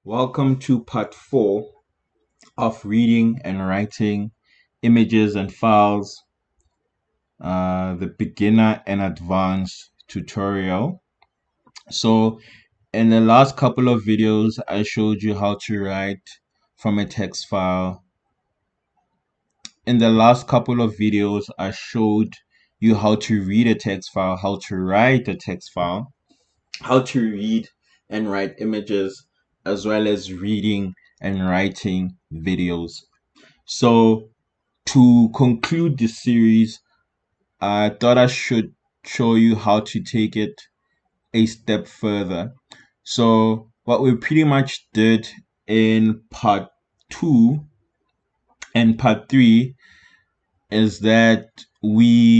Welcome to part 4 of reading and writing images and files, the beginner and advanced tutorial. So in the last couple of videos, I showed you how to write from a text file. In the last couple of videos, I showed you how to read a text file, how to write a text file, how to read and write images, as well as reading and writing videos. So to conclude the series, I thought I should show you how to take it a step further. So what we pretty much did in part 2 and part 3 is that what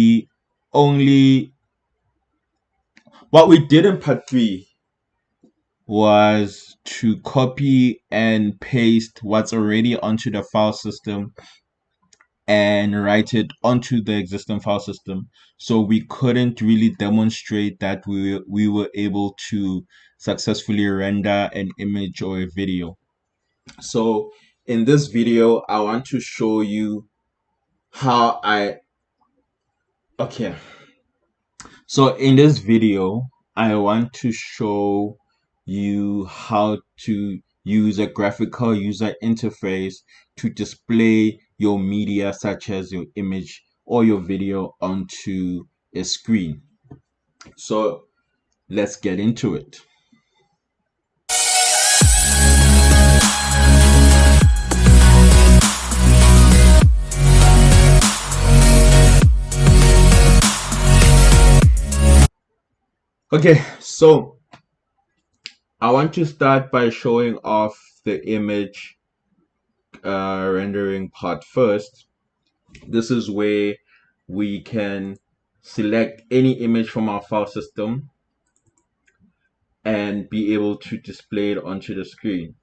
we did in part 3 was to copy and paste what's already onto the file system and write it onto the existing file system. So we couldn't really demonstrate that we were able to successfully render an image or a video. So in this video, I want to show you how okay. So in this video, I want to show you how to use a graphical user interface to display your media, such as your image or your video, onto a screen. So let's get into it. Okay, so I want to start by showing off the image rendering part first. This is where we can select any image from our file system and be able to display it onto the screen.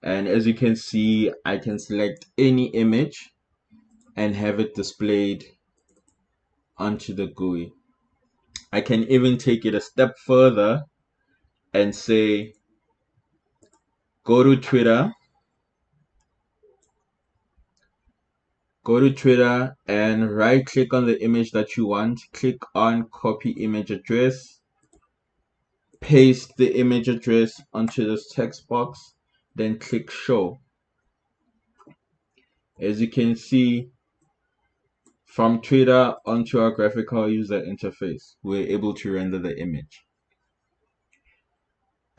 And as you can see, I can select any image and have it displayed onto the GUI. I can even take it a step further and say, go to Twitter and right click on the image that you want, click on copy image address, paste the image address onto this text box, then click show. As you can see, from Twitter onto our graphical user interface, we're able to render the image.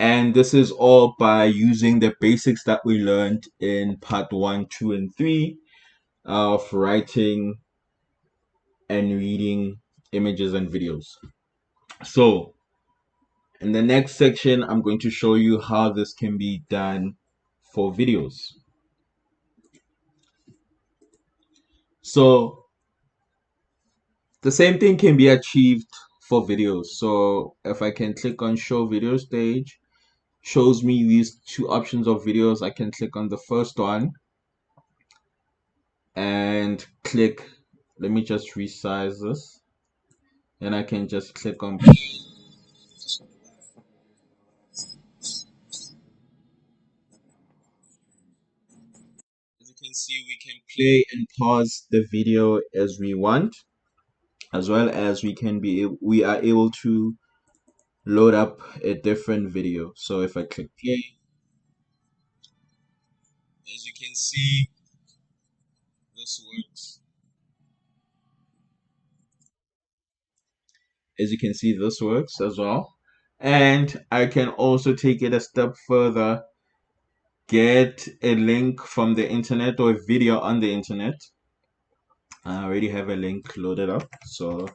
And this is all by using the basics that we learned in part 1, 2, and 3 of writing and reading images and videos. So in the next section, I'm going to show you how this can be done for videos. So the same thing can be achieved for videos. So if I can click on show video stage, shows me these two options of videos. I can click on the first one and click, let me just resize this, and I can just click on play. As you can see, we can play and pause the video as we want, as well as we are able to load up a different video. So if I click play, as you can see, this works. As you can see, this works as well. And I can also take it a step further, get a link from the internet or a video on the internet. I already have a link loaded up, so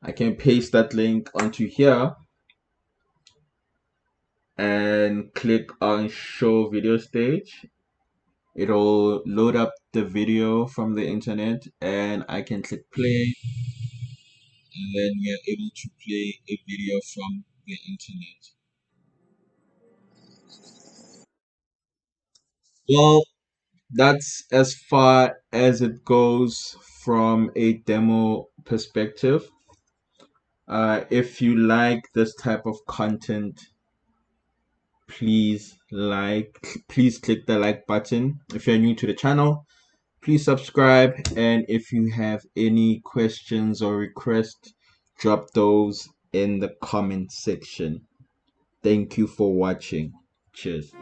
I can paste that link onto here and click on show video stage. It'll load up the video from the internet, and I can click play, and then we are able to play a video from the internet. Well, that's as far as it goes from a demo perspective. If you like this type of content, please click the like button. If you're new to the channel, please subscribe, and if you have any questions or requests, drop those in the comment section. Thank you for watching. Cheers.